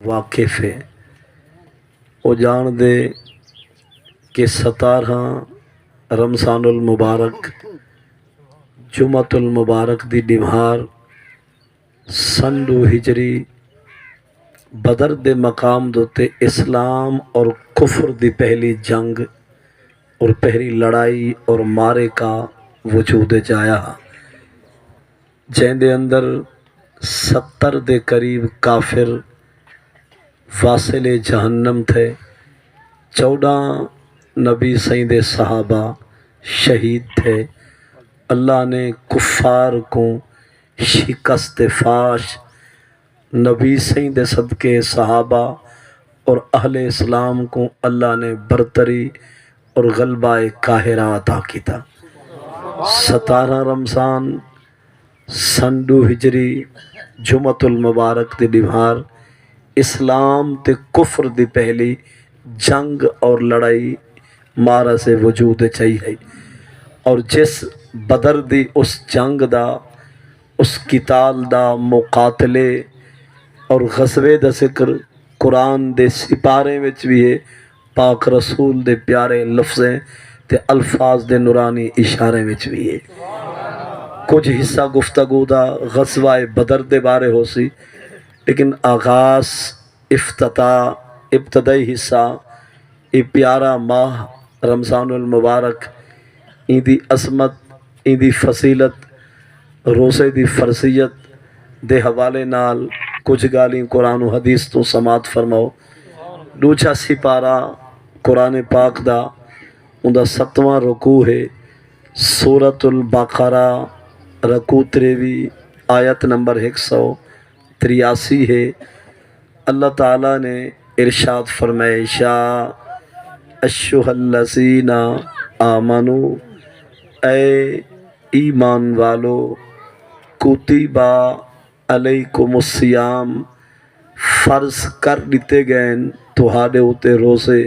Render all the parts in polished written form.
واقف ہے وہ جان دے کہ 17 رمضان المبارک جمعۃ المبارک دی ڈمہار سن 2 ہجری بدر دے مقام دوتے اسلام اور کفر دی پہلی جنگ اور پہلی لڑائی اور مارے کا وجود جایا جن دے اندر 70 دے قریب کافر واصل جہنم تھے، 14 نبی سائیں دے صحابہ شہید تھے۔ اللہ نے کفار کو شکست فاش، نبی سائیں دے صدقے صحابہ اور اہل اسلام کو اللہ نے برتری اور غلبہ قاہرہ عطا کیتا۔ 17 رمضان سن 2 ہجری جمعۃ المبارک دی ڈمہار اسلام تے کفر دی پہلی جنگ اور لڑائی مارا سے وجود چاہیے، اور جس بدر دی اس جنگ دا اس قتال دا مقاتلے اور غزوے دا ذکر قرآن دے سپارے وچ بھی ہے، پاک رسول دے پیارے لفظیں تے الفاظ دے نورانی اشارے وچ بھی ہے۔ کچھ حصہ گفتگو دا غزوہ بدر دے بارے ہو سی، لیکن آغاز ابتدائی حصہ یہ پیارا ماہ رمضان المبارک ان دی عظمت، ان دی فضیلت، روزے دی فرضیت دے حوالے نال کچھ گالیں قرآن و حدیث تو سماعت فرماؤ۔ دوجا سپارہ قرآن پاک دا ان دا 7واں رکوع ہے، سورۃ البقرہ رکوع 23 آیت نمبر 183 ہے۔ اللہ تعالیٰ نے ارشاد فرمائے، یا ایھا الذین آمنو، اے ایمان والو، کتب علیکم الصیام، فرض کر دیتے گئے تہاڈے اتے روزے،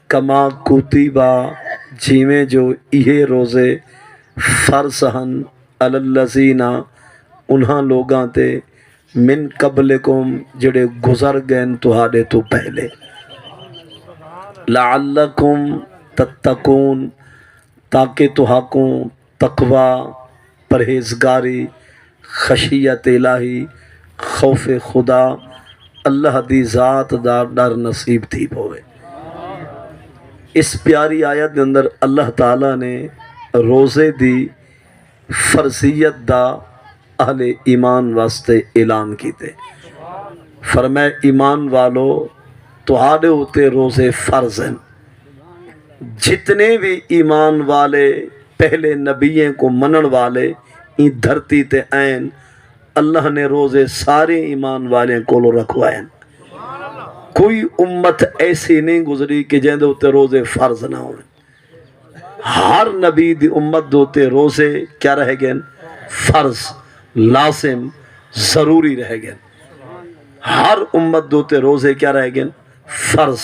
کما کتب جیویں جو یہ روزے فرض ہن علی الذین انہاں لوگاں تے من قبلکم جڑے گزر گئے تہاڈے تو پہلے، لعلکم تتقون تاکہ تہاکوں تقوی، پرہیزگاری، خشیت الہی، خوف خدا، اللہ دی ذات دا ڈر نصیب تھی ہوئے۔ اس پیاری آیت دے اندر اللہ تعالیٰ نے روزے دی فرضیت دا اہل ایمان واسطے اعلان کیتے، فرمائے ایمان والو تہاڈے ہوتے روزے فرض ہیں۔ جتنے بھی ایمان والے پہلے نبیوں کو منن والے این دھرتی تے این، اللہ نے روزے سارے ایمان والے کو رکھوائے۔ کوئی امت ایسی نہیں گزری کہ جن دے ہوتے روزے فرض نہ ہوئے۔ ہر نبی دی امت دوتے روزے کیا رہ گئے؟ فرض، لازم، ضروری رہ گئے۔ ہر امت دوتے روزے کیا رہ گئے؟ فرض۔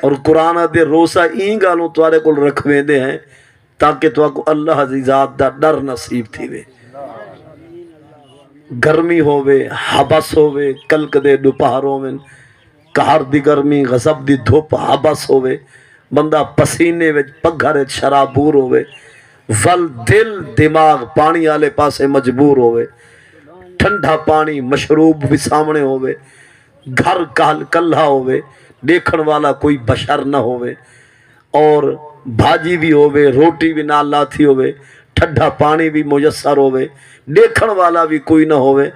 اور قرآن دے روزہ این گالوں توارے کو رکھویں دے ہیں تاکہ تو کو اللہ دی ذات دا ڈر نصیب تھی وے۔ گرمی ہووے، حبس ہووے، کلک دے دوپہروں میں قہر دی گرمی، غضب دی دھوپ، حبس ہووے، بندہ پسینے وچ پگھر شرابور ہووے، ول دل دماغ پانی آلے پاسے مجبور ہووے، ٹھنڈا پانی مشروب بھی سامنے ہووے، گھر کلھا ہووے، دیکھن والا کوئی بشر نہ ہووے، اور بھاجی بھی ہووے، روٹی بھی نال لاتی ہووے، ٹھنڈا پانی بھی میسر ہووے، دیکھن والا بھی کوئی نہ ہووے،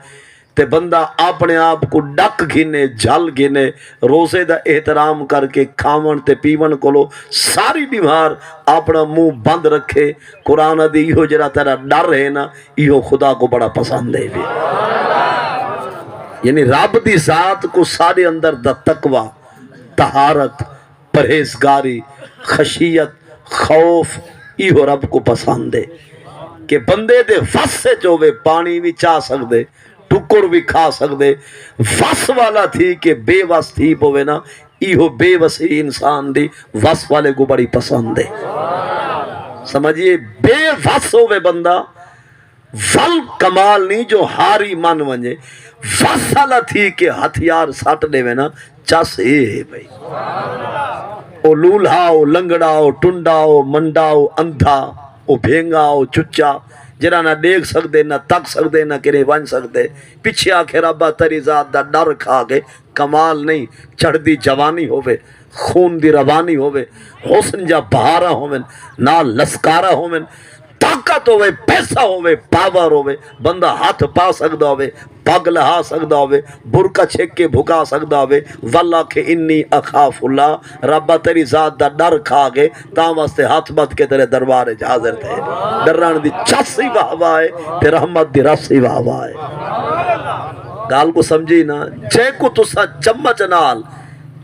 تے بندہ اپنے آپ کو ڈک گھنے، جھل گھنے، روزے دا احترام کر کے کھاون تے پیون کولو ساری بیمار اپنا منہ بند رکھے۔ قرآن دی ایہو جڑا تیرا ڈر ہے نا، ایہو خدا کو بڑا پسند ہے۔ یعنی رب دی ذات کو سارے اندر دا تقوی، طہارت، پرہیزگاری، خشیت، خوف، ایہو رب کو پسند ہے کہ بندے دے وس سے چوے پانی بھی چاہ سکدے، ٹکر بھی کھا سکدے، وس والا تھی کہ بے وس تھی پوے نا، ایہو بے وسی انسان دی وس والے کو بڑی پسند ہے۔ سمجھئے بے وس ہوئے بندہ ول کمال نہیں جو ہاری من ونجے وصل تھی کہ ہتھیار سٹ دے وینا چس اے ہے بھئی او لولہا او لنگڑا او ٹنڈا او منڈا او اندھا او بھینگا او چچا جنہاں نہ دیکھ سکتے نہ تک سکتے نہ کرے ون سکتے پیچھے آکھے ربا تری ذات دا ڈر کھا کے کمال نہیں چڑھ دی جوانی ہوئے خون دی روانی ہوئے حسن جا بہارا ہوئے نہ لسکارا ہوئے طاقت ہوئے پیسہ ہوئے پاور ہوئے بندہ ہاتھ پا سکتا ہوئے پگ لہا سکتا ہوئے برکا چھک کے بھکا سکتا ہوئے واللہ کہ انی اخاف اللہ ربا تیری ذات دا ڈر کھا گے تاں واسطے ہاتھ بت کے تیرے دربارے حاضر تھے ڈران دی چاسی واہ ہے تے رحمت دی رسی واہ ہے گال کو سمجھی نا جے کو تسا چمچ نال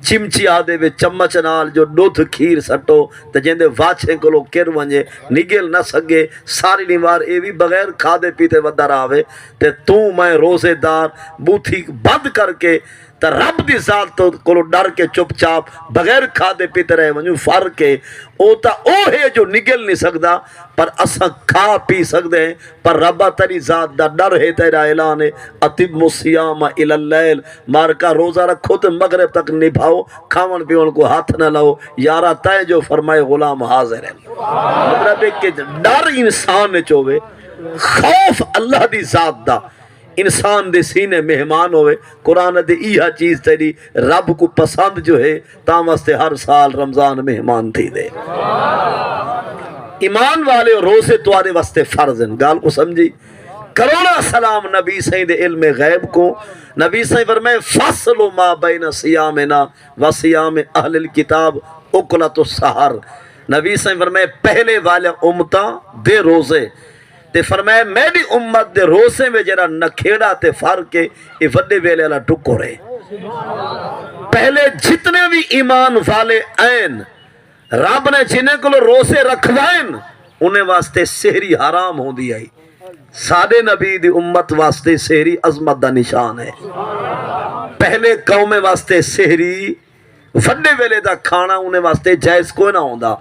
چمچی آدھے وے چمچ نال جو دودھ کھیر سٹو تے جیندے واچھے کو لوگ کر ونجے نگل نہ سگے ساری نیوار اے بھی بغیر کھادے پیتے ودر آوے تے تو میں روزے دار بوتھی بند کر کے تے رب دی ذات تو کو ڈر کے چپ چاپ بغیر کھادے پیتے رہے ونجو فرق کے او تا او ہے جو نگل نہیں سکدا پر اسا کھا پی سکتے ہیں پر ربا تری ذات دا ڈر ہے تیرا اعلان ہے اتم الصیام الی اللیل مار کا روزہ رکھو تے مغرب تک نبھاؤ کھاون پیون کو ہاتھ نہ لاؤ یارا تے جو فرمائے غلام حاضر ہے مطلب ہے کہ ڈر انسان نے چوے خوف اللہ دی ذات دا انسان دے سینے مہمان ہوئے قرآن دے ایہا چیز تیری رب کو پسند جو ہے تاں واسطے ہر سال رمضان مہمان تھی دے ایمان والے روزے توارے واسطے فرض ہیں گال کو سمجھی کروڑا سلام نبی سائیں دے علم غیب کو نبی سائیں فرمائے فصل ما بین سیامنا و سیام اہل الکتاب اکلت السحر نبی سائیں فرمائے پہلے والے امتاں دے روزے تے فرمائے میری امت دے روزے میں جرا نکھیڑا تے فرق کے یہ وڈے ویلے اللہ ٹکو رہے پہلے جتنے بھی ایمان والے این رب نے جنہیں کو روزے رکھوائن انہیں واسطے سحری حرام ہو دی آئی سادے نبی دی امت واسطے سحری عظمت دا نشان ہے پہلے قوم واسطے سحری وڈے ویلے دا کھانا انہیں واسطے جائز کوئی نہ ہوندا